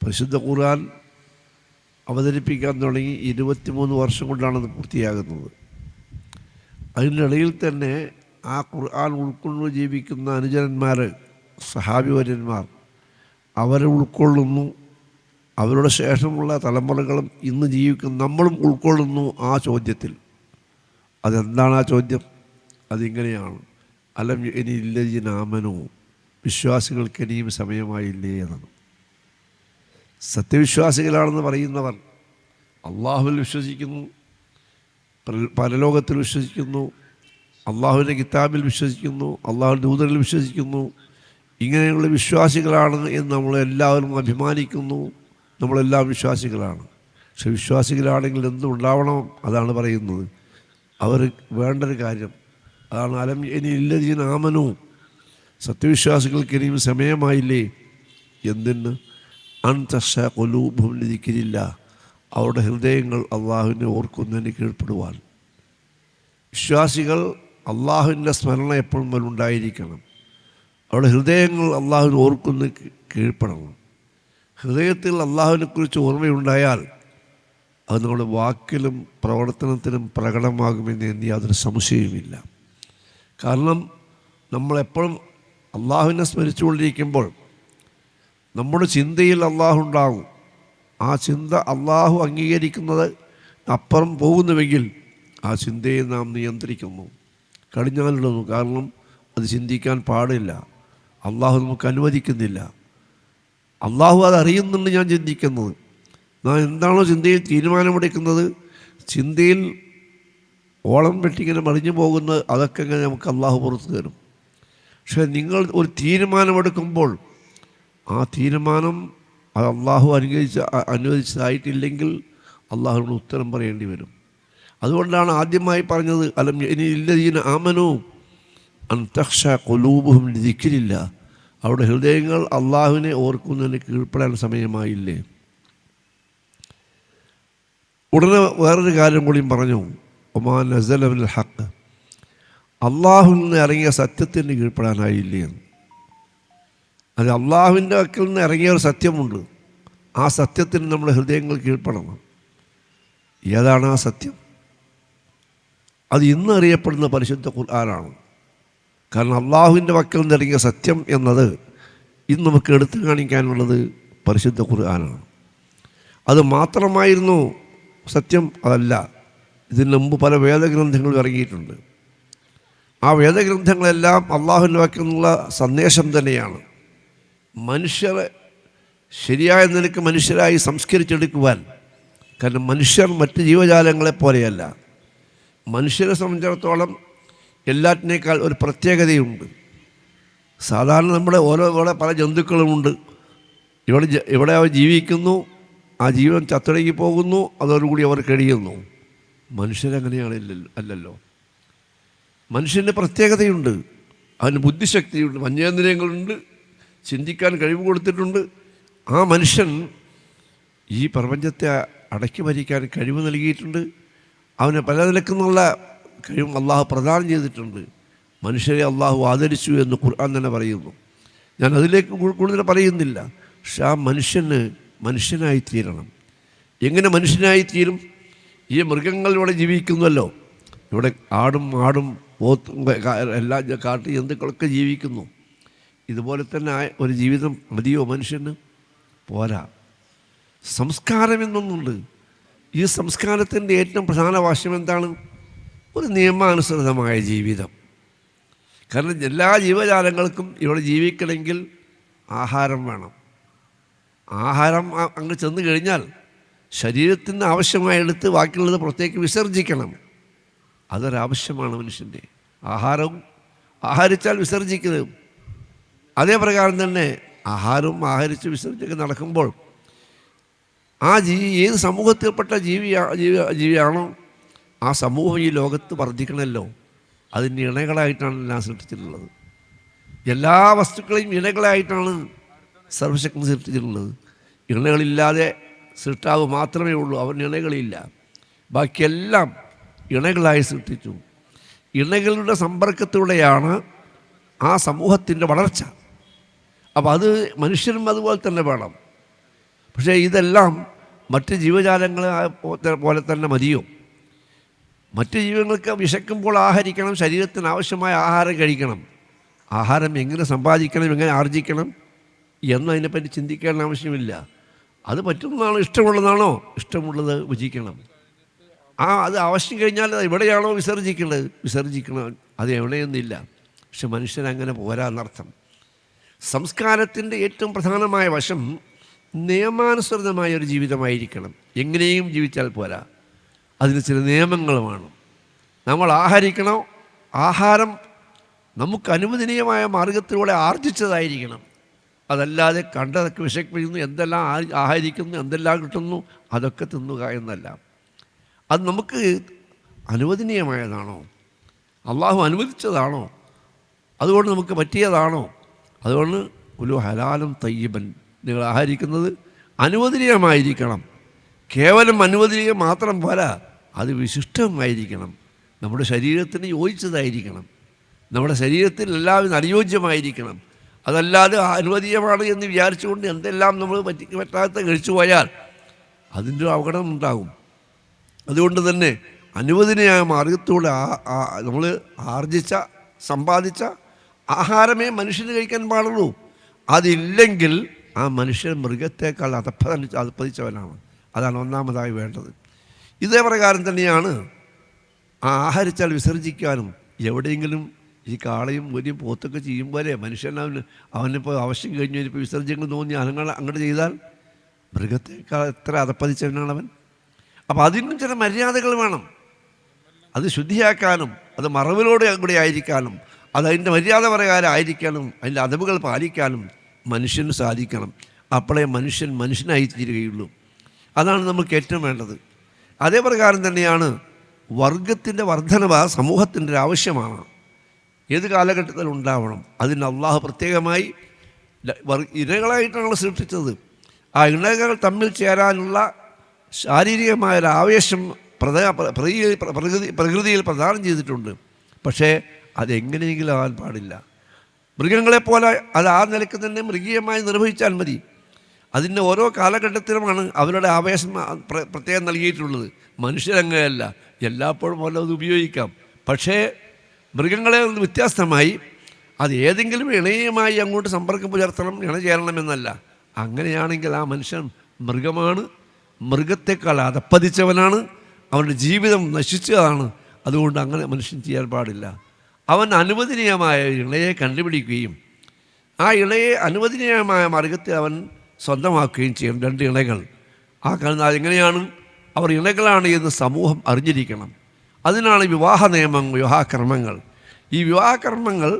പരിശുദ്ധ ഖുർആൻ അവതരിപ്പിക്കാൻ തുടങ്ങി 23 വർഷം കൊണ്ടാണത് പൂർത്തിയാകുന്നത്. അതിനിടയിൽ തന്നെ ആ ഖുർആൻ ഉൾക്കൊള്ളു ജീവിക്കുന്ന അനുചരന്മാർ, സഹാബിവര്യന്മാർ, അവരെ ഉൾക്കൊള്ളുന്നു. അവരുടെ ശേഷമുള്ള തലമുറകളും ഇന്ന് ജീവിക്കുന്ന നമ്മളും ഉൾക്കൊള്ളുന്നു ആ ചോദ്യത്തിൽ. അതെന്താണ് ആ ചോദ്യം? അതിങ്ങനെയാണ്: അലം ഇനി ഇല്ലജീനാമനോ, വിശ്വാസികൾക്ക് ഇനിയും സമയമായില്ലേ എന്നാണ്. സത്യവിശ്വാസികളാണെന്ന് പറയുന്നവർ അള്ളാഹുവിൽ വിശ്വസിക്കുന്നു, പരലോകത്തിൽ വിശ്വസിക്കുന്നു, അള്ളാഹുവിൻ്റെ കിതാബിൽ വിശ്വസിക്കുന്നു, അള്ളാഹുവിൻ്റെ ദൂതരിൽ വിശ്വസിക്കുന്നു. ഇങ്ങനെയുള്ള വിശ്വാസികളാണ് എന്ന് നമ്മളെല്ലാവരും അഭിമാനിക്കുന്നു. നമ്മളെല്ലാം വിശ്വാസികളാണ്. പക്ഷെ വിശ്വാസികളാണെങ്കിൽ എന്തുണ്ടാവണം? അതാണ് പറയുന്നത്. അവർ വേണ്ടൊരു കാര്യം അതാണ്: അലം ഇനി ഇല്ലജീനാമനു, സത്യവിശ്വാസികൾക്ക് ഇനിയും സമയമായില്ലേ. എന്തിന്? അൻതഖ്ശ ഖുലൂബുഹും ലിദിക്രില്ലാ, അവരുടെ ഹൃദയങ്ങൾ അള്ളാഹുവിനെ ഓർക്കുന്നതിന് കീഴ്പ്പെടുവാൻ. വിശ്വാസികൾ അള്ളാഹുവിൻ്റെ സ്മരണ എപ്പോഴും ഉണ്ടായിരിക്കണം. അവരുടെ ഹൃദയങ്ങൾ അള്ളാഹുവിനെ ഓർക്കുന്ന കീഴ്പ്പെടണം. ഹൃദയത്തിൽ അള്ളാഹുവിനെക്കുറിച്ച് ഓർമ്മയുണ്ടായാൽ അത് നമ്മുടെ വാക്കിലും പ്രവർത്തനത്തിലും പ്രകടമാകുമെന്ന് എന്ന് യാതൊരു സംശയവുമില്ല. കാരണം നമ്മളെപ്പോഴും അള്ളാഹുവിനെ സ്മരിച്ചുകൊണ്ടിരിക്കുമ്പോൾ നമ്മുടെ ചിന്തയിൽ അള്ളാഹു ഉണ്ടാകും. ആ ചിന്ത അള്ളാഹു അംഗീകരിക്കുന്നത് അപ്പുറം പോകുന്നുവെങ്കിൽ ആ ചിന്തയെ നാം നിയന്ത്രിക്കുന്നു, കടിഞ്ഞാലിടുന്നു. കാരണം അത് ചിന്തിക്കാൻ പാടില്ല, അള്ളാഹു നമുക്ക് അനുവദിക്കുന്നില്ല. അള്ളാഹു അതറിയുന്നുണ്ട് ഞാൻ ചിന്തിക്കുന്നത്. നാം എന്താണോ ചിന്തയിൽ തീരുമാനമെടുക്കുന്നത്, ചിന്തയിൽ ഓളം വെട്ടിങ്ങനെ മറിഞ്ഞു പോകുന്നത്, അതൊക്കെ ഇങ്ങനെ നമുക്ക് അള്ളാഹു പുറത്തു തരും. പക്ഷേ നിങ്ങൾ ഒരു തീരുമാനമെടുക്കുമ്പോൾ ആ തീരുമാനം അത് അള്ളാഹു അനുവദിച്ചതായിട്ടില്ലെങ്കിൽ അള്ളാഹുവിന് ഉത്തരം പറയേണ്ടി വരും. അതുകൊണ്ടാണ് ആദ്യമായി പറഞ്ഞത്: അലം ഇനി ഇല്ലദീന ആമനു അൻ തഖ്ശ ഖുലൂബുഹും ലിദിക്രില്ലാ, അവരുടെ ഹൃദയങ്ങൾ അള്ളാഹുവിനെ ഓർക്കുന്നതിന് കീഴ്പ്പെടാൻ സമയമായില്ലേ. ഉടനെ വേറൊരു കാര്യം കൂടിയും പറഞ്ഞു: ഒമാ നസല മിനൽ ഹഖ്, അള്ളാഹുവിൽ നിന്ന് ഇറങ്ങിയ സത്യത്തിന് കീഴ്പ്പെടാനായില്ലേ. അത് അള്ളാഹുവിൻ്റെ വക്കിൽ നിന്ന് ഇറങ്ങിയ ഒരു സത്യമുണ്ട്. ആ സത്യത്തിന് നമ്മുടെ ഹൃദയങ്ങൾ കീഴ്പ്പെടണം. ഏതാണ് ആ സത്യം? അത് ഇന്ന് അറിയപ്പെടുന്ന പരിശുദ്ധ ഖുർആനാണ്. കാരണം അള്ളാഹുവിൻ്റെ വക്കിൽ നിന്ന് ഇറങ്ങിയ സത്യം എന്നത് ഇന്ന് നമുക്ക് എടുത്തു കാണിക്കാനുള്ളത് പരിശുദ്ധ ഖുർആനാണ്. അത് മാത്രമായിരുന്നു സത്യം? അതല്ല. ഇതിന് മുമ്പ് പല വേദഗ്രന്ഥങ്ങളും ഇറങ്ങിയിട്ടുണ്ട്. ആ വേദഗ്രന്ഥങ്ങളെല്ലാം അള്ളാഹുവിൻ്റെ വക്കിൽ നിന്നുള്ള സന്ദേശം തന്നെയാണ്. മനുഷ്യരെ ശരിയായ നിലയ്ക്ക് മനുഷ്യരായി സംസ്കരിച്ചെടുക്കുവാൻ. കാരണം മനുഷ്യർ മറ്റ് ജീവജാലങ്ങളെപ്പോലെയല്ല. മനുഷ്യരെ സംബന്ധിച്ചിടത്തോളം എല്ലാറ്റിനേക്കാൾ ഒരു പ്രത്യേകതയുണ്ട്. സാധാരണ നമ്മുടെ ഇവിടെ പല ജന്തുക്കളുമുണ്ട്. ഇവിടെ അവർ ജീവിക്കുന്നു, ആ ജീവൻ ചത്തൊടുങ്ങി പോകുന്നു, അതോടുകൂടി അവർ കഴിയുന്നു. മനുഷ്യരങ്ങനെയാണ് അല്ലല്ലോ. മനുഷ്യൻ്റെ പ്രത്യേകതയുണ്ട്, അവന് ബുദ്ധിശക്തിയുണ്ട്, പഞ്ചേന്ദ്രിയങ്ങളുണ്ട്, ചിന്തിക്കാൻ കഴിവ് കൊടുത്തിട്ടുണ്ട്. ആ മനുഷ്യൻ ഈ പ്രപഞ്ചത്തെ അടക്കി ഭരിക്കാൻ കഴിവ് നൽകിയിട്ടുണ്ട്. അവന് പല നിലക്കുന്നുള്ള കഴിവും അള്ളാഹു പ്രദാനം ചെയ്തിട്ടുണ്ട്. മനുഷ്യരെ അള്ളാഹു ആദരിച്ചു എന്ന് ഖുർആൻ തന്നെ പറയുന്നു. ഞാൻ അതിലേക്ക് കൂടുതൽ പറയുന്നില്ല. പക്ഷെ ആ മനുഷ്യന് മനുഷ്യനായിത്തീരണം. എങ്ങനെ മനുഷ്യനായിത്തീരും? ഈ മൃഗങ്ങൾ ഇവിടെ ജീവിക്കുന്നുവല്ലോ. ഇവിടെ ആടും മാടും പോത്തും എല്ലാ കാട്ടു ജന്തുക്കളൊക്കെ ജീവിക്കുന്നു. ഇതുപോലെ തന്നെ ഒരു ജീവിതം മതിയോ മനുഷ്യന്? പോരാ. സംസ്കാരം എന്നൊന്നുണ്ട്. ഈ സംസ്കാരത്തിൻ്റെ ഏറ്റവും പ്രധാന വാശ്യം എന്താണ്? ഒരു നിയമാനുസൃതമായ ജീവിതം. കാരണം എല്ലാ ജീവജാലങ്ങൾക്കും ഇവിടെ ജീവിക്കണമെങ്കിൽ ആഹാരം വേണം. ആഹാരം അങ്ങ് ചെന്ന് കഴിഞ്ഞാൽ ശരീരത്തിന് ആവശ്യമായെടുത്ത് ബാക്കിയുള്ളത് പുറത്തേക്ക് വിസർജിക്കണം. അതൊരാവശ്യമാണ് മനുഷ്യൻ്റെ. ആഹാരവും ആഹാരിച്ചാൽ വിസർജിക്കുന്നത്. അതേ പ്രകാരം തന്നെ ആഹാരവും ആഹരിച്ച് വിസർജിച്ച് നടക്കുമ്പോൾ ആ ഏത് സമൂഹത്തിൽപ്പെട്ട ജീവിയാണോ ആ സമൂഹം ഈ ലോകത്ത് വർദ്ധിക്കണമല്ലോ. അതിൻ്റെ ഇണകളായിട്ടാണ് എല്ലാം സൃഷ്ടിച്ചിട്ടുള്ളത്. എല്ലാ വസ്തുക്കളെയും ഇണകളായിട്ടാണ് സർവശക്തി സൃഷ്ടിച്ചിട്ടുള്ളത്. ഇണകളില്ലാതെ സൃഷ്ടാവ് മാത്രമേ ഉള്ളൂ. അവന് ഇണകളില്ല. ബാക്കിയെല്ലാം ഇണകളായി സൃഷ്ടിച്ചു. ഇണകളുടെ സമ്പർക്കത്തിലൂടെയാണ് ആ സമൂഹത്തിൻ്റെ വളർച്ച. അപ്പോൾ അത് മനുഷ്യരും അതുപോലെ തന്നെ വേണം. പക്ഷേ ഇതെല്ലാം മറ്റ് ജീവജാലങ്ങളെ പോലെ തന്നെ മതിയോ? മറ്റ് ജീവികൾക്ക് വിശക്കുമ്പോൾ ആഹരിക്കണം, ശരീരത്തിന് ആവശ്യമായ ആഹാരം കഴിക്കണം. ആഹാരം എങ്ങനെ സമ്പാദിക്കണം, എങ്ങനെ ആർജിക്കണം എന്നതിനെപ്പറ്റി ചിന്തിക്കേണ്ട ആവശ്യമില്ല. അത് പറ്റുന്നതാണോ, ഇഷ്ടമുള്ളതാണോ, ഇഷ്ടമുള്ളത് ഭുജിക്കണം. അത് ആവശ്യം കഴിഞ്ഞാൽ അത് എവിടെയാണോ വിസർജിക്കണം. അത് എവിടെയൊന്നുമില്ല. പക്ഷെ മനുഷ്യനങ്ങനെ പോരാന്നർത്ഥം. സംസ്കാരത്തിൻ്റെ ഏറ്റവും പ്രധാനമായ വശം നിയമാനുസൃതമായ ഒരു ജീവിതമായിരിക്കണം. എങ്ങനെയും ജീവിച്ചാൽ പോരാ, അതിന് ചില നിയമങ്ങളുമാണ്. നമ്മൾ ആഹരിക്കണോ, ആഹാരം നമുക്ക് അനുവദനീയമായ മാർഗത്തിലൂടെ ആർജിച്ചതായിരിക്കണം. അതല്ലാതെ കണ്ടതൊക്കെ വിശപ്പിക്കുന്നു, എന്തെല്ലാം ആഹരിക്കുന്നു, എന്തെല്ലാം കിട്ടുന്നു അതൊക്കെ തിന്നുക എന്നല്ല. അത് നമുക്ക് അനുവദനീയമായതാണോ, അള്ളാഹു അനുവദിച്ചതാണോ, അതുകൊണ്ട് നമുക്ക് പറ്റിയതാണോ? അതുകൊണ്ട് ഒരു ഹലാലും തയ്യിബൻ, നിങ്ങൾ ആഹരിക്കുന്നത് അനുവദനീയമായിരിക്കണം. കേവലം അനുവദനീയം മാത്രം പോരാ, അത് വിശിഷ്ടമായിരിക്കണം, നമ്മുടെ ശരീരത്തിന് യോജിച്ചതായിരിക്കണം, നമ്മുടെ ശരീരത്തിൽ എല്ലാവരും അനുയോജ്യമായിരിക്കണം. അതല്ലാതെ അനുവദനീയമാണ് എന്ന് വിചാരിച്ചുകൊണ്ട് എന്തെല്ലാം നമ്മൾ പറ്റാത്ത കഴിച്ചു പോയാൽ അതിൻ്റെ അപകടം ഉണ്ടാകും. അതുകൊണ്ട് തന്നെ അനുവദനീയമായ മാർഗത്തോടെ നമ്മൾ ആർജിച്ച സമ്പാദിച്ച ആഹാരമേ മനുഷ്യന് കഴിക്കാൻ പാടുള്ളൂ. അതില്ലെങ്കിൽ ആ മനുഷ്യൻ മൃഗത്തേക്കാൾ അധപ്പതിച്ചവനാണ്. അതാണ് ഒന്നാമതായി വേണ്ടത്. ഇതേ പ്രകാരം തന്നെയാണ് ആഹരിച്ചാൽ വിസർജിക്കാനും. എവിടെയെങ്കിലും ഈ കാളയും ഒരു പോത്തൊക്കെ ചെയ്യുമ്പോലെ മനുഷ്യൻ അവനിപ്പോൾ ആവശ്യം കഴിഞ്ഞ് ഇപ്പോൾ വിസർജ്യങ്ങൾ തോന്നി അങ്ങോട്ട് ചെയ്താൽ മൃഗത്തേക്കാൾ എത്ര അധപ്പതിച്ചവനാണവൻ. അപ്പോൾ അതിനും ചില മര്യാദകൾ വേണം. അത് ശുദ്ധിയാക്കാനും അത് മറവിലൂടെ കൂടെ ആയിരിക്കാനും അതതിൻ്റെ മര്യാദ പ്രകാരം ആയിരിക്കാനും അതിൻ്റെ അദബുകൾ പാലിക്കാനും മനുഷ്യന് സാധിക്കണം. അപ്പോഴേ മനുഷ്യനായി തീരുകയുള്ളൂ. അതാണ് നമുക്ക് ഏറ്റവും വേണ്ടത്. അതേ പ്രകാരം തന്നെയാണ് വർഗത്തിൻ്റെ വർധനവ് സമൂഹത്തിൻ്റെ ഒരു ആവശ്യമാണ്. ഏത് കാലഘട്ടത്തിൽ ഉണ്ടാവണം. അതിന് അള്ളാഹു പ്രത്യേകമായി ഇണകളായിട്ടാണ് സൃഷ്ടിച്ചത്. ആ ഇണകൾ തമ്മിൽ ചേരാനുള്ള ശാരീരികമായ ഒരു ആവേശം പ്രകൃതിയിൽ പ്രദാനം ചെയ്തിട്ടുണ്ട്. പക്ഷേ അതെങ്ങനെയെങ്കിലും ആവാൻ പാടില്ല. മൃഗങ്ങളെപ്പോലെ അത് ആ നിലയ്ക്ക് തന്നെ മൃഗീയമായി നിർവഹിച്ചാൽ മതി. അതിൻ്റെ ഓരോ കാലഘട്ടത്തിലുമാണ് അവരുടെ ആവേശം പ്രത്യേകം നൽകിയിട്ടുള്ളത്. മനുഷ്യരങ്ങനെയല്ല, എല്ലായ്പ്പോഴും പോലെ അത് ഉപയോഗിക്കാം. പക്ഷേ മൃഗങ്ങളെ നിന്ന് വ്യത്യസ്തമായി അത് ഏതെങ്കിലും ഇണയുമായി അങ്ങോട്ട് സമ്പർക്കം പുലർത്തണം, ഇണ ചേരണമെന്നല്ല. അങ്ങനെയാണെങ്കിൽ ആ മനുഷ്യൻ മൃഗമാണ്, മൃഗത്തെക്കാൾ അധപ്പതിച്ചവനാണ്, അവൻ്റെ ജീവിതം നശിച്ചതാണ്. അതുകൊണ്ട് അങ്ങനെ മനുഷ്യൻ ചെയ്യാൻ പാടില്ല. അവൻ അനുവദനീയമായ ഇണയെ കണ്ടുപിടിക്കുകയും ആ ഇണയെ അനുവദനീയമായ മാർഗത്തിൽ അവൻ സ്വന്തമാക്കുകയും ചെയ്യും. രണ്ട് ഇണകൾ എങ്ങനെയാണ് അവർ ഇണകളാണ് എന്ന് സമൂഹം അറിഞ്ഞിരിക്കണം. അതിനാണ് വിവാഹകർമ്മങ്ങൾ. ഈ വിവാഹകർമ്മങ്ങൾ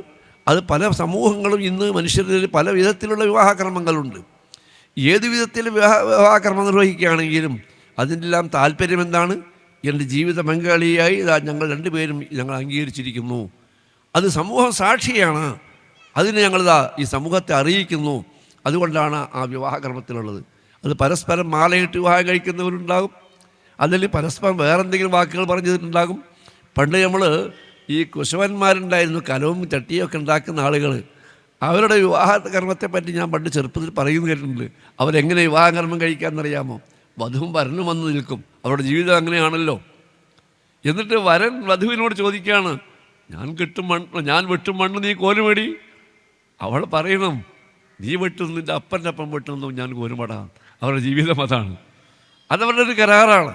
അത് പല സമൂഹങ്ങളും ഇന്ന് മനുഷ്യരിൽ പല വിധത്തിലുള്ള വിവാഹകർമ്മങ്ങളുണ്ട്. ഏത് വിധത്തിൽ വിവാഹകർമ്മം നിർവഹിക്കുകയാണെങ്കിലും അതിൻ്റെ എല്ലാം താല്പര്യം എന്താണ്? എൻ്റെ ജീവിത പങ്കാളിയായി ഞങ്ങൾ രണ്ടുപേരും ഞങ്ങൾ അംഗീകരിച്ചിരിക്കുന്നു, അത് സമൂഹം സാക്ഷിയാണ്, അതിന് ഞങ്ങളിതാ ഈ സമൂഹത്തെ അറിയിക്കുന്നു. അതുകൊണ്ടാണ് ആ വിവാഹകർമ്മത്തിലുള്ളത്. അത് പരസ്പരം മാലയിട്ട് വിവാഹം കഴിക്കുന്നവരുണ്ടാകും, അല്ലെങ്കിൽ പരസ്പരം വേറെന്തെങ്കിലും വാക്കുകൾ പറഞ്ഞിട്ടുണ്ടാകും. പണ്ട് നമ്മൾ ഈ കുശവന്മാരുണ്ടായിരുന്നു, കലവും ചട്ടിയൊക്കെ ഉണ്ടാക്കുന്ന ആളുകൾ. അവരുടെ വിവാഹകർമ്മത്തെപ്പറ്റി ഞാൻ പണ്ട് ചെറുപ്പത്തിൽ പറയുന്നു കേട്ടിട്ടുണ്ട്. അവരെങ്ങനെ വിവാഹകർമ്മം കഴിക്കാമെന്നറിയാമോ? വധുവും വരനും വന്ന് നിൽക്കും. അവരുടെ ജീവിതം അങ്ങനെയാണല്ലോ. എന്നിട്ട് വരൻ വധുവിനോട് ചോദിക്കുകയാണ്, ഞാൻ വെട്ടും മണ്ണ് നീ കോലുമേടി. അവൾ പറയണം, നീ വെട്ടുന്നു, നിൻ്റെ അപ്പൻ്റെ അപ്പം വെട്ടുന്നു, ഞാൻ കോലുമടാം. അവരുടെ ജീവിതം അതാണ്. അതവരുടെ ഒരു കരാറാണ്.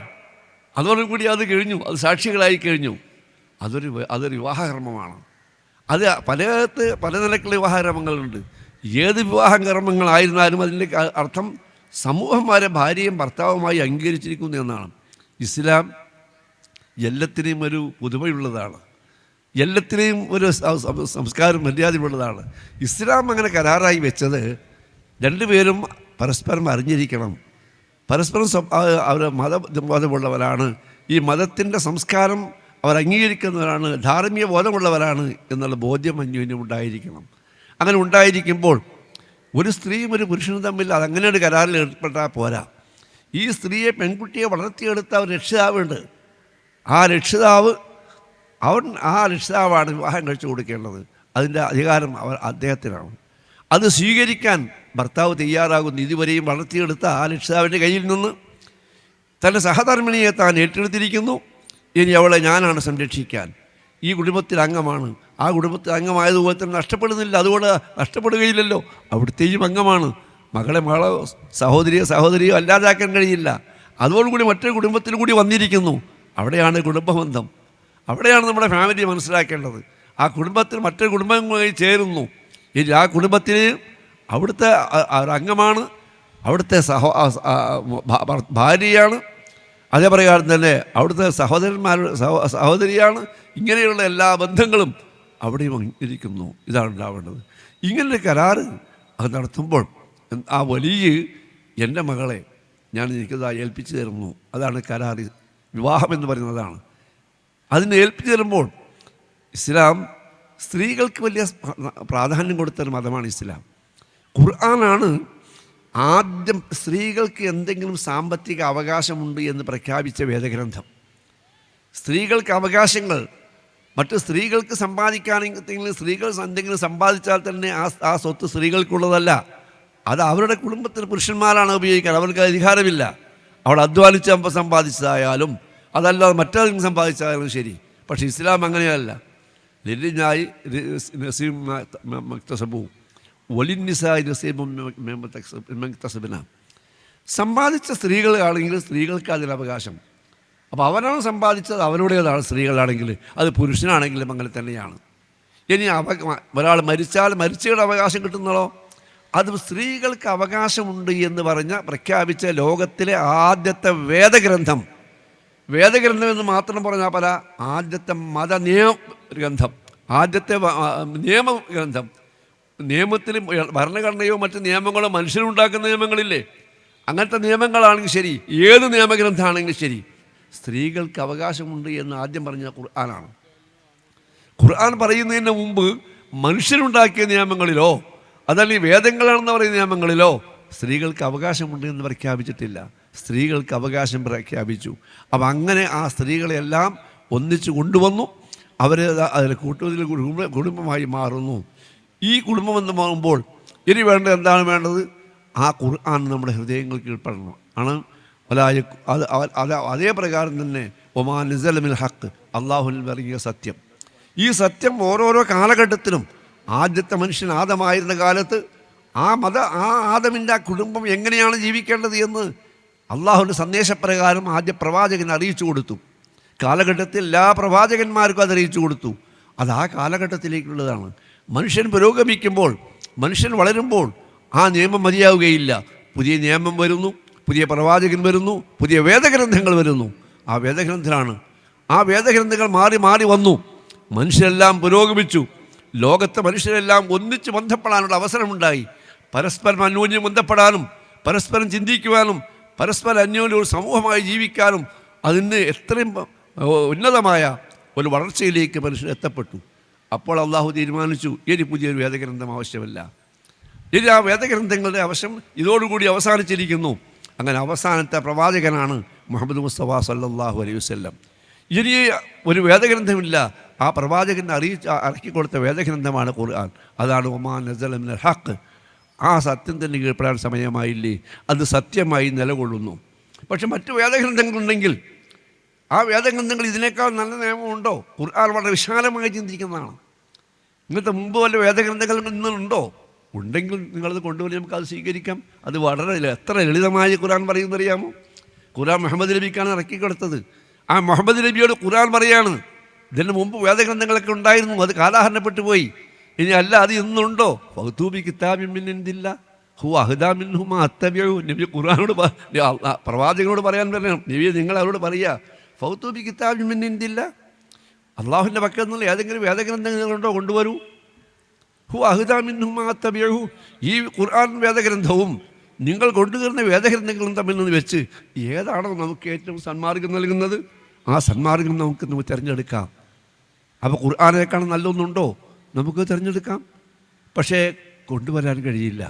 അതോടുകൂടി അത് കഴിഞ്ഞു, അത് സാക്ഷികളായി കഴിഞ്ഞു. അതൊരു വിവാഹകർമ്മമാണ്. അത് പല നിലക്കുള്ള വിവാഹകർമ്മങ്ങളുണ്ട്. ഏത് വിവാഹകർമ്മങ്ങളായിരുന്നാലും അതിൻ്റെ അർത്ഥം സമൂഹന്മാരെ ഭാര്യയും ഭർത്താവുമായി അംഗീകരിച്ചിരിക്കുന്നു എന്നാണ്. ഇസ്ലാം എല്ലാത്തിനെയും ഒരു പുതുമയുള്ളതാണ്, എല്ലാത്തിനെയും ഒരു സംസ്കാരം മര്യാദയുള്ളതാണ്. ഇസ്ലാം അങ്ങനെ കരാറായി വെച്ചത് രണ്ടുപേരും പരസ്പരം അറിഞ്ഞിരിക്കണം, പരസ്പരം അവർ മതബോധമുള്ളവരാണ്, ഈ മതത്തിൻ്റെ സംസ്കാരം അവർ അംഗീകരിക്കുന്നവരാണ്, ധാർമ്മിക ബോധമുള്ളവരാണ് എന്നുള്ള ബോധ്യം അന്യോന്യം ഉണ്ടായിരിക്കണം. അങ്ങനെ ഉണ്ടായിരിക്കുമ്പോൾ ഒരു സ്ത്രീയും ഒരു പുരുഷനും തമ്മിൽ അതങ്ങനെ ഒരു കരാറിൽ ഏർപ്പെട്ടാൽ പോരാ. ഈ സ്ത്രീയെ, പെൺകുട്ടിയെ വളർത്തിയെടുത്ത ഒരു രക്ഷിതാവുണ്ട്. ആ രക്ഷിതാവാണ് വിവാഹം കഴിച്ചു കൊടുക്കേണ്ടത്. അതിൻ്റെ അധികാരം അദ്ദേഹത്തിനാണ്. അത് സ്വീകരിക്കാൻ ഭർത്താവ് തയ്യാറാകുന്നു. ഇതുവരെയും വളർത്തിയെടുത്ത ആ രക്ഷിതാവിൻ്റെ കയ്യിൽ നിന്ന് തൻ്റെ സഹധർമ്മിണിയെ താൻ ഏറ്റെടുത്തിരിക്കുന്നു. ഇനി അവളെ ഞാനാണ് സംരക്ഷിക്കാൻ. ഈ കുടുംബത്തിൽ അംഗമാണ്. ആ കുടുംബത്തിൽ അംഗമായതുപോലെ തന്നെ നഷ്ടപ്പെടുന്നില്ല. അതുകൊണ്ട് നഷ്ടപ്പെടുകയില്ലല്ലോ, അവിടുത്തെയും അംഗമാണ്. മകളെ സഹോദരിയോ അല്ലാതാക്കാൻ കഴിയില്ല. അതോടുകൂടി മറ്റൊരു കുടുംബത്തിൽ കൂടി വന്നിരിക്കുന്നു. അവിടെയാണ് കുടുംബബന്ധം. അവിടെയാണ് നമ്മുടെ ഫാമിലി മനസ്സിലാക്കേണ്ടത്. ആ കുടുംബത്തിൽ മറ്റൊരു കുടുംബങ്ങളുമായി ചേരുന്നു. ഇനി ആ കുടുംബത്തിന് അവിടുത്തെ അംഗമാണ്, അവിടുത്തെ ഭാര്യയാണ്, അതേപ്രകാരം തന്നെ അവിടുത്തെ സഹോദരിയാണ്. ഇങ്ങനെയുള്ള എല്ലാ ബന്ധങ്ങളും അവിടെയും ഇരിക്കുന്നു. ഇതാണ് ഉണ്ടാവേണ്ടത്. ഇങ്ങനൊരു കരാറ് അത് നടത്തുമ്പോൾ ആ വലിയ എൻ്റെ മകളെ ഞാൻ എനിക്കത് ഏൽപ്പിച്ചു തരുന്നു. അതാണ് കരാറ്. വിവാഹം എന്ന് പറയുന്നതാണ്. അതിനെ ഏൽപ്പിച്ചു തരുമ്പോൾ ഇസ്ലാം സ്ത്രീകൾക്ക് വലിയ പ്രാധാന്യം കൊടുത്തൊരു മതമാണ് ഇസ്ലാം. ഖുർആനാണ് ആദ്യം സ്ത്രീകൾക്ക് എന്തെങ്കിലും സാമ്പത്തിക അവകാശമുണ്ട് എന്ന് പ്രഖ്യാപിച്ച വേദഗ്രന്ഥം. സ്ത്രീകൾക്ക് അവകാശങ്ങൾ, മറ്റ് സ്ത്രീകൾക്ക് സമ്പാദിക്കുകയാണെങ്കിൽ സ്ത്രീകൾ എന്തെങ്കിലും സമ്പാദിച്ചാൽ തന്നെ ആ സ്വത്ത് സ്ത്രീകൾക്കുള്ളതല്ല. അത് അവരുടെ കുടുംബത്തിൽ പുരുഷന്മാരാണ് ഉപയോഗിക്കാൻ. അവർക്ക് അധികാരമില്ല. അവൾ അധ്വാനിച്ച് സമ്പാദിച്ചതായാലും അതല്ലാതെ മറ്റേതെങ്കിലും സമ്പാദിച്ചാലും ശരി. പക്ഷേ ഇസ്ലാം അങ്ങനെയല്ല. ലില്ലിനായി സമ്പാദിച്ച സ്ത്രീകളാണെങ്കിൽ സ്ത്രീകൾക്ക് അതിനവകാശം. അപ്പോൾ അവനാണ് സമ്പാദിച്ചത്, അവരുടേതാണ്. സ്ത്രീകളാണെങ്കിൽ അത് പുരുഷനാണെങ്കിലും അങ്ങനെ തന്നെയാണ്. ഇനി ഒരാൾ മരിച്ചയുടെ അവകാശം കിട്ടുന്നതോ അത് സ്ത്രീകൾക്ക് അവകാശമുണ്ട് എന്ന് പ്രഖ്യാപിച്ച ലോകത്തിലെ ആദ്യത്തെ വേദഗ്രന്ഥം എന്ന് മാത്രം പറഞ്ഞാൽ പല ആദ്യത്തെ ഗ്രന്ഥം, ആദ്യത്തെ നിയമഗ്രന്ഥം. നിയമത്തിൽ ഭരണഘടനയോ മറ്റ് നിയമങ്ങളോ മനുഷ്യരുണ്ടാക്കുന്ന നിയമങ്ങളില്ലേ, അങ്ങനത്തെ നിയമങ്ങളാണെങ്കിൽ ശരി, ഏത് നിയമഗ്രന്ഥമാണെങ്കിലും ശരി, സ്ത്രീകൾക്ക് അവകാശമുണ്ട് എന്ന് ആദ്യം പറഞ്ഞ ഖുർആനാണ്. ഖുർആൻ പറയുന്നതിന് മുമ്പ് മനുഷ്യരുണ്ടാക്കിയ നിയമങ്ങളിലോ അതല്ലെങ്കിൽ വേദങ്ങളാണെന്ന് പറയുന്ന നിയമങ്ങളിലോ സ്ത്രീകൾക്ക് അവകാശമുണ്ട് എന്ന് പ്രഖ്യാപിച്ചിട്ടില്ല. സ്ത്രീകൾക്ക് അവകാശം പ്രഖ്യാപിച്ചു. അപ്പം അങ്ങനെ ആ സ്ത്രീകളെല്ലാം ഒന്നിച്ചു കൊണ്ടുവന്നു. അവർ അതിൽ കൂട്ടത്തിൽ കുടുംബമായി മാറുന്നു. ഈ കുടുംബം എന്ന് മാറുമ്പോൾ ഇനി എന്താണ് വേണ്ടത്? ആ ഖുർആൻ നമ്മുടെ ഹൃദയങ്ങൾ കീഴ്പ്പെടണം ആണ്. അതേ പ്രകാരം തന്നെ ഒമാ നിസലമിൽ ഹക്ക്, അള്ളാഹുവിൽ ഇറങ്ങിയ സത്യം. ഈ സത്യം ഓരോരോ കാലഘട്ടത്തിലും ആദ്യത്തെ മനുഷ്യൻ ആദമായിരുന്ന കാലത്ത് ആ ആദമിൻ്റെ ആ കുടുംബം എങ്ങനെയാണ് ജീവിക്കേണ്ടത് എന്ന് അള്ളാഹുവിൻ്റെ സന്ദേശപ്രകാരം ആദ്യ പ്രവാചകൻ അറിയിച്ചു കൊടുത്തു. കാലഘട്ടത്തിൽ എല്ലാ പ്രവാചകന്മാർക്കും അത് അറിയിച്ചു കൊടുത്തു. അത് ആ കാലഘട്ടത്തിലേക്കുള്ളതാണ്. മനുഷ്യൻ പുരോഗമിക്കുമ്പോൾ, മനുഷ്യൻ വളരുമ്പോൾ ആ നിയമം മതിയാവുകയില്ല. പുതിയ നിയമം വരുന്നു, പുതിയ പ്രവാചകൻ വരുന്നു, പുതിയ വേദഗ്രന്ഥങ്ങൾ വരുന്നു. ആ വേദഗ്രന്ഥങ്ങൾ മാറി മാറി വന്നു. മനുഷ്യരെല്ലാം പുരോഗമിച്ചു. ലോകത്തെ മനുഷ്യരെല്ലാം ഒന്നിച്ച് ബന്ധപ്പെടാനുള്ള അവസരമുണ്ടായി. പരസ്പരം അന്യോന്യം ബന്ധപ്പെടാനും പരസ്പരം ചിന്തിക്കുവാനും പരസ്പരം അന്യോന്യം ഒരു സമൂഹമായി ജീവിക്കാനും അതിന് എത്രയും ഉന്നതമായ ഒരു വളർച്ചയിലേക്ക് മനുഷ്യർ എത്തപ്പെട്ടു. അപ്പോൾ അള്ളാഹു തീരുമാനിച്ചു, ഇനി പുതിയൊരു വേദഗ്രന്ഥം ആവശ്യമല്ല. ഇനി ആ വേദഗ്രന്ഥങ്ങളുടെ ആവശ്യം ഇതോടുകൂടി അവസാനിച്ചിരിക്കുന്നു. അങ്ങനെ അവസാനത്തെ പ്രവാചകനാണ് മുഹമ്മദ് മുസ്തഫ സല്ലല്ലാഹു അലൈഹി വസല്ലം. ഇനി ഒരു വേദഗ്രന്ഥമില്ല. ആ പ്രവാചകൻ ഇറക്കിക്കൊടുത്ത വേദഗ്രന്ഥമാണ് ഖുർആൻ. അതാണ് ഒമാ നസല മിനൽ ഹക്ക്. ആ സത്യം തന്നെ കീഴ്പ്പെടാൻ സമയമായില്ലേ, അത് സത്യമായി നിലകൊള്ളുന്നു. പക്ഷെ മറ്റു വേദഗ്രന്ഥങ്ങളുണ്ടെങ്കിൽ ആ വേദഗ്രന്ഥങ്ങൾ ഇതിനേക്കാൾ നല്ല നിയമമുണ്ടോ? ഖുർആൻ വളരെ വിശാലമായി ചിന്തിക്കുന്നതാണ്. ഇങ്ങനത്തെ മുമ്പ് വല്ല വേദഗ്രന്ഥങ്ങൾ ഇന്നുണ്ടോ? ഉണ്ടെങ്കിൽ നിങ്ങളത് കൊണ്ടുപോയി നമുക്കത് സ്വീകരിക്കാം. അത് വളരെ എത്ര ലളിതമായി ഖുർആൻ പറയുന്നറിയാമോ? ഖുർആൻ മുഹമ്മദ് നബിക്കാണ് ഇറക്കിക്കൊടുത്തത്. ആ മുഹമ്മദ് നബിയോട് ഖുർആൻ പറയാണ്, ഇതിന് മുമ്പ് വേദഗ്രന്ഥങ്ങളൊക്കെ ഉണ്ടായിരുന്നു, അത് കാലാഹരണപ്പെട്ടു പോയി. ഇനി അല്ല, അത് ഇന്നുണ്ടോ? ഫൗതൂബി കിതാബിൻ മിൻ ഇൻദില്ലാ ഹുവ അഹ്ദാ മിൻഹുമാ അത്തബിഉ. നബി ഖുർആനോട് പ്രവാചകനോട് പറയാൻ പറയണം, നബി നിങ്ങൾ അവരോട് പറയുക, ഫൗതൂബി കിതാബിൻ മിൻ ഇൻദില്ലാ, അള്ളാഹുവിൻ്റെ പക്കൽ നിന്നുള്ള ഏതെങ്കിലും വേദഗ്രന്ഥങ്ങളുണ്ടോ? കൊണ്ടുവരൂ. ഹുവ അഹ്ദാ മിൻഹുമാ അത്തബിഉ. ഈ ഖുർആൻ വേദഗ്രന്ഥവും നിങ്ങൾ കൊണ്ടുവരുന്ന വേദഗ്രന്ഥങ്ങളും തമ്മിൽ നിന്ന് വെച്ച് ഏതാണോ നമുക്ക് ഏറ്റവും സന്മാർഗം നൽകുന്നത്, ആ സന്മാർഗം നമുക്ക് തിരഞ്ഞെടുക്കാം. അപ്പോൾ ഖുർആനേക്കാൾ നല്ലൊന്നുണ്ടോ? നമുക്ക് തിരഞ്ഞെടുക്കാം. പക്ഷേ കൊണ്ടുവരാൻ കഴിയില്ല.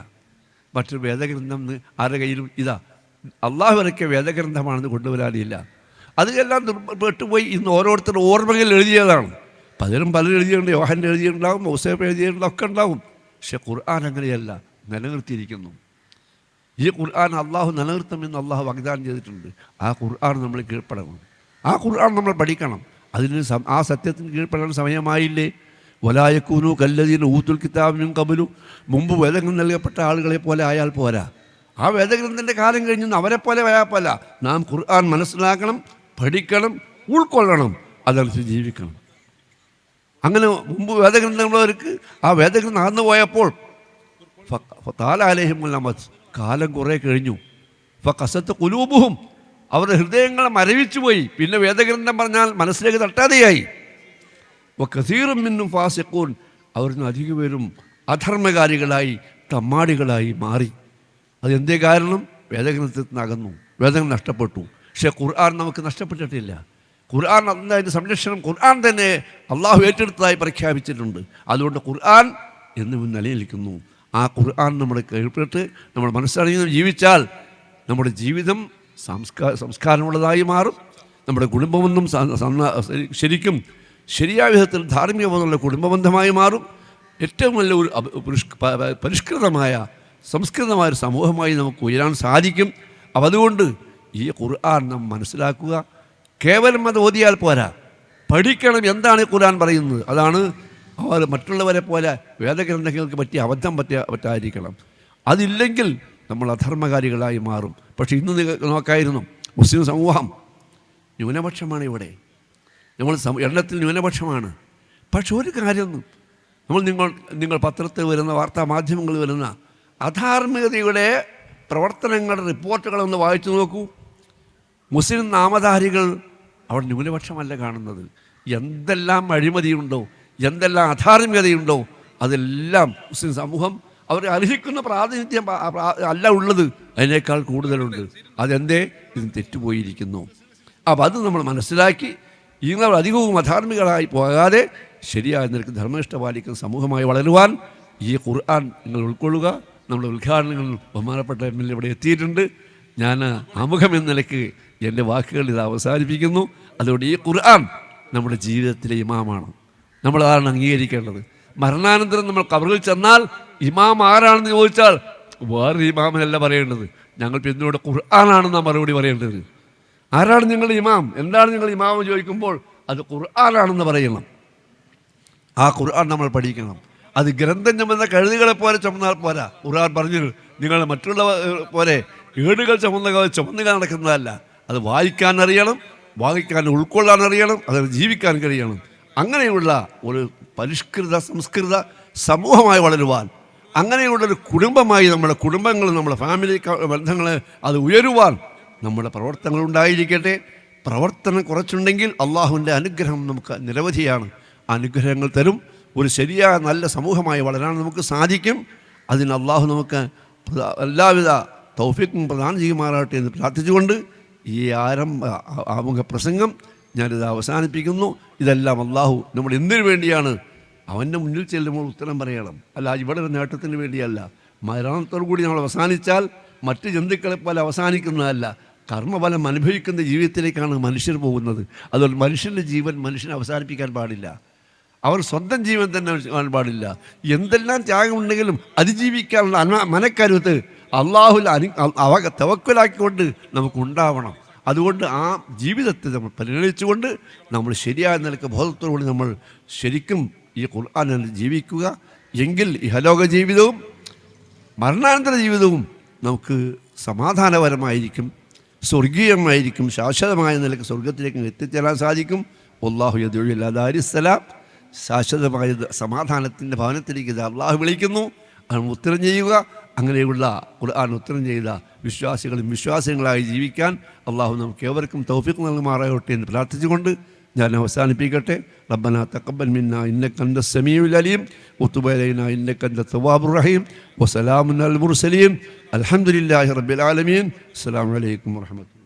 മറ്റൊരു വേദഗ്രന്ഥം ആരുടെ കയ്യിലും അള്ളാഹു ഇറക്കിയ വേദഗ്രന്ഥമാണെന്ന് കൊണ്ടുവരാനില്ല. അതെല്ലാം പെട്ടുപോയി. ഇന്ന് ഓരോരുത്തരും ഓർമ്മകൾ എഴുതിയതാണ്. പലരും എഴുതിയിട്ടുണ്ട്. യോഹൻ എഴുതിയിട്ടുണ്ടാവും, മൗസേഫ് എഴുതിയിട്ടുണ്ടാവും, ഒക്കെ ഉണ്ടാവും. പക്ഷെ ഖുർആൻ അങ്ങനെയല്ല. നിലനിർത്തിയിരിക്കുന്നു. ഈ ഖുർആൻ അള്ളാഹു നിലനിർത്തുമെന്ന് അള്ളാഹു വാഗ്ദാനം ചെയ്തിട്ടുണ്ട്. ആ ഖുർആൻ നമ്മൾ കീഴ്പ്പെടണം, ആ ഖുർആൻ നമ്മൾ പഠിക്കണം. അതിന് ആ സത്യത്തിന് കീഴ്പ്പെടാൻ സമയമായില്ലേ? വലായക്കൂനു കല്ലദീന ഊത്തുൽ കിതാബ മിൻ ഖബ്ലു, മുമ്പ് വേദഗ്രന്ഥം നൽകപ്പെട്ട ആളുകളെ പോലെ ആയാൽ പോരാ. ആ വേദഗ്രന്ഥൻ്റെ കാലം കഴിഞ്ഞ് അവരെ പോലെ ആയാൽ പോരാ. നാം ഖുർആൻ മനസ്സിലാക്കണം, പഠിക്കണം, ഉൾക്കൊള്ളണം, അതനുസരിച്ച് ജീവിക്കണം. അങ്ങനെ മുമ്പ് വേദഗ്രന്ഥമുള്ളവർക്ക് ആ വേദഗ്രന്ഥം നടന്നു പോയപ്പോൾ താലാലേഹിമുല്ലമത്, കാലം കുറേ കഴിഞ്ഞു. കസത്ത് കുലൂബുഹും, അവരുടെ ഹൃദയങ്ങളെ മരവിച്ചു പോയി. പിന്നെ വേദഗ്രന്ഥം പറഞ്ഞാൽ മനസ്സിലേക്ക് തട്ടാതെയായി. കസീറും മിന്നും ഫാസിഖൂൻ, അവരിന്ന് അധിക പേരും അധർമ്മകാരികളായി, തമ്മാടികളായി മാറി. അതെന്തേ കാരണം? വേദഗ്രന്ഥത്തിൽ നിന്ന് അകന്നു, വേദഗ്രന്ഥം നഷ്ടപ്പെട്ടു. പക്ഷേ ഖുർആൻ നമുക്ക് നഷ്ടപ്പെട്ടിട്ടില്ല. ഖുർആൻ അതിൻ്റെ സംരക്ഷണം ഖുർആൻ തന്നെ അള്ളാഹു ഏറ്റെടുത്തതായി പ്രഖ്യാപിച്ചിട്ടുണ്ട്. അതുകൊണ്ട് ഖുർആൻ എന്നും നിലനിൽക്കുന്നു. ആ ഖുർആൻ നമ്മുടെ കേൾപ്പെട്ട് നമ്മൾ മനസ്സറിഞ്ഞ് ജീവിച്ചാൽ നമ്മുടെ ജീവിതം സംസ്കാരമുള്ളതായി മാറും. നമ്മുടെ കുടുംബബന്ധം ശരിക്കും ശരിയായ വിധത്തിൽ ധാർമ്മികമുള്ള കുടുംബബന്ധമായി മാറും. ഏറ്റവും നല്ലൊരു പരിഷ്കൃതമായ സംസ്കൃതമായ ഒരു സമൂഹമായി നമുക്ക് ഉയരാൻ സാധിക്കും. അപ്പം അതുകൊണ്ട് ഈ ഖുർആൻ നാം മനസ്സിലാക്കുക. കേവലം അത് ഓതിയാൽ പോരാ, പഠിക്കണം. എന്താണ് ഖുർആൻ പറയുന്നത്? അതാണ് അവർ മറ്റുള്ളവരെ പോലെ വേദഗ്രന്ഥങ്ങൾക്ക് പറ്റിയ അബദ്ധം പറ്റാതിരിക്കണം. അതില്ലെങ്കിൽ നമ്മൾ അധർമ്മകാരികളായി മാറും. പക്ഷേ ഇന്ന് നോക്കായിരുന്നു, മുസ്ലിം സമൂഹം ന്യൂനപക്ഷമാണ്. ഇവിടെ നമ്മൾ എണ്ണത്തിൽ ന്യൂനപക്ഷമാണ്. പക്ഷെ ഒരു കാര്യം, നിങ്ങൾ പത്രത്തിൽ വരുന്ന വാർത്താ മാധ്യമങ്ങളിൽ വരുന്ന അധാർമികതയുടെ പ്രവർത്തനങ്ങളുടെ റിപ്പോർട്ടുകളൊന്ന് വായിച്ചു നോക്കൂ. മുസ്ലിം നാമധാരികൾ അവിടെ ന്യൂനപക്ഷമല്ല കാണുന്നത്. എന്തെല്ലാം അഴിമതിയുണ്ടോ, എന്തെല്ലാം അധാർമികതയുണ്ടോ, അതെല്ലാം മുസ്ലിം സമൂഹം അവർ അർഹിക്കുന്ന പ്രാതിനിധ്യം അല്ല ഉള്ളത്, അതിനേക്കാൾ കൂടുതലുണ്ട്. അതെന്തേ? ഇതിന് തെറ്റുപോയിരിക്കുന്നു. അപ്പം അത് നമ്മൾ മനസ്സിലാക്കി ഇങ്ങനെ അധികവും അധാർമികളായി പോകാതെ ശരിയായ നിലക്ക് ധർമ്മനിഷ്ഠ പാലിക്കുന്ന സമൂഹമായി വളരുവാൻ ഈ ഖുർആൻ നിങ്ങൾ ഉൾക്കൊള്ളുക. നമ്മുടെ ഉദ്ഘാടനങ്ങൾ ബഹുമാനപ്പെട്ട MLA ഇവിടെ എത്തിയിട്ടുണ്ട്. ഞാൻ ആമുഖം എന്ന നിലയ്ക്ക് എൻ്റെ വാക്കുകൾ ഇത് അവസാനിപ്പിക്കുന്നു. അതുകൊണ്ട് ഈ ഖുർആൻ നമ്മുടെ ജീവിതത്തിലെ ഇമാമാണ്. നമ്മളതാണ് അംഗീകരിക്കേണ്ടത്. മരണാനന്തരം നമ്മൾ ഖബറിൽ ചെന്നാൽ ഇമാം ആരാണെന്ന് ചോദിച്ചാൽ വേറൊരു ഇമാമിനല്ല പറയേണ്ടത്, ഞങ്ങൾ പിന്നീട് ഖുർആനാണെന്നാണ് മറുപടി പറയേണ്ടത്. ആരാണ് നിങ്ങളുടെ ഇമാം, എന്താണ് നിങ്ങൾ ഇമാം ചോദിക്കുമ്പോൾ അത് ഖുർആനാണെന്ന് പറയണം. ആ ഖുർആൻ നമ്മൾ പഠിക്കണം. അത് ഗ്രന്ഥം ചുമന്ന കഴുതുകളെ പോലെ ചുമന്നാൽ പോരാ. ഖുർആൻ പറഞ്ഞു, നിങ്ങൾ മറ്റുള്ള പോലെ ഏടുകൾ ചുമന്ന് നടക്കുന്നതല്ല. അത് വായിക്കാൻ അറിയണം, വായിക്കാൻ ഉൾക്കൊള്ളാൻ അറിയണം, അത് ജീവിക്കാൻ കഴിയണം. അങ്ങനെയുള്ള ഒരു പരിഷ്കൃത സംസ്കൃത സമൂഹമായി വളരുവാൻ, അങ്ങനെയുള്ളൊരു കുടുംബമായി നമ്മുടെ കുടുംബങ്ങൾ, നമ്മുടെ ഫാമിലി ബന്ധങ്ങൾ അത് ഉയരുവാൻ നമ്മുടെ പ്രവർത്തനങ്ങൾ ഉണ്ടായിരിക്കട്ടെ. പ്രവർത്തനം കുറച്ചുണ്ടെങ്കിൽ അള്ളാഹുവിൻ്റെ അനുഗ്രഹം നമുക്ക് നിരവധിയാണ്. അനുഗ്രഹങ്ങൾ തരും. ഒരു ശരിയായ നല്ല സമൂഹമായി വളരാൻ നമുക്ക് സാധിക്കും. അതിന് അള്ളാഹു നമുക്ക് എല്ലാവിധ തൗഫീഖും പ്രദാനം ചെയ്യുമാറാകട്ടെ എന്ന് പ്രാർത്ഥിച്ചുകൊണ്ട് ഈ ആമുഖ പ്രസംഗം ഞാനിത് അവസാനിപ്പിക്കുന്നു. ഇതെല്ലാം അള്ളാഹു നമ്മൾ എന്തിനു വേണ്ടിയാണ് അവൻ്റെ മുന്നിൽ ചെല്ലുമ്പോൾ ഉത്തരം പറയണം, അല്ല ഇവിടെ ഒരു നേട്ടത്തിന് വേണ്ടിയല്ല. മരണത്തോടു കൂടി നമ്മൾ അവസാനിച്ചാൽ മറ്റ് ജന്തുക്കളെപ്പോലെ അവസാനിക്കുന്നതല്ല, കർമ്മഫലം അനുഭവിക്കുന്ന ജീവിതത്തിലേക്കാണ് മനുഷ്യർ പോകുന്നത്. അതുകൊണ്ട് മനുഷ്യൻ്റെ ജീവൻ മനുഷ്യനെ അവസാനിപ്പിക്കാൻ പാടില്ല. അവർ സ്വന്തം ജീവൻ തന്നെ പാടില്ല. എന്തെല്ലാം ത്യാഗമുണ്ടെങ്കിലും അതിജീവിക്കാനുള്ള മനക്കരുത്ത് അള്ളാഹുൽ തവക്കുലാക്കിക്കൊണ്ട് നമുക്കുണ്ടാവണം. അതുകൊണ്ട് ആ ജീവിതത്തെ നമ്മൾ പരിഗണിച്ചുകൊണ്ട് നമ്മൾ ശരിയായ നിലക്ക് ബോധത്തോടുകൂടി നമ്മൾ ശരിക്കും ഈ ഖുർആൻ ജീവിക്കുക. എങ്കിൽ ഇഹലോക ജീവിതവും മരണാനന്തര ജീവിതവും നമുക്ക് സമാധാനപരമായിരിക്കും, സ്വർഗീയമായിരിക്കും. ശാശ്വതമായ നിലക്ക് സ്വർഗത്തിലേക്ക് എത്തിച്ചേരാൻ സാധിക്കും. വല്ലാഹു യദ്ഉ ഇലാ ദാരിസ്സലാം, ശാശ്വതമായ സമാധാനത്തിൻ്റെ ഭവനത്തിലേക്ക് ഇത് അള്ളാഹു വിളിക്കുന്നു. അത് ഉത്തരം ചെയ്യുക. അങ്ങനെയുള്ള ഖുർആൻ ഉത്തരം ചെയ്ത വിശ്വാസികളായി ജീവിക്കാൻ അള്ളാഹു നമുക്ക് ഏവർക്കും തൗഫീഖ് നൽകുമാറാകട്ടെ എന്ന് പ്രാർത്ഥിച്ചുകൊണ്ട് ഞാൻ അവസാനിപ്പിക്കട്ടെ. റബ്ബനാ തഖബ്ബൽ മിന്നാ ഇന്നക അൻതസ് സമീഉൽ അലീം വതുബ് അലൈനാ ഇന്നക അൻതത് തവ്വാബുർ റഹീം വസലാമുൻ അലൽ മുർസലീൻ അൽഹംദുലില്ലാഹി റബ്ബിൽ ആലമീൻ. അസ്സലാമു അലൈക്കും വറഹ്മത്തുള്ളാഹി.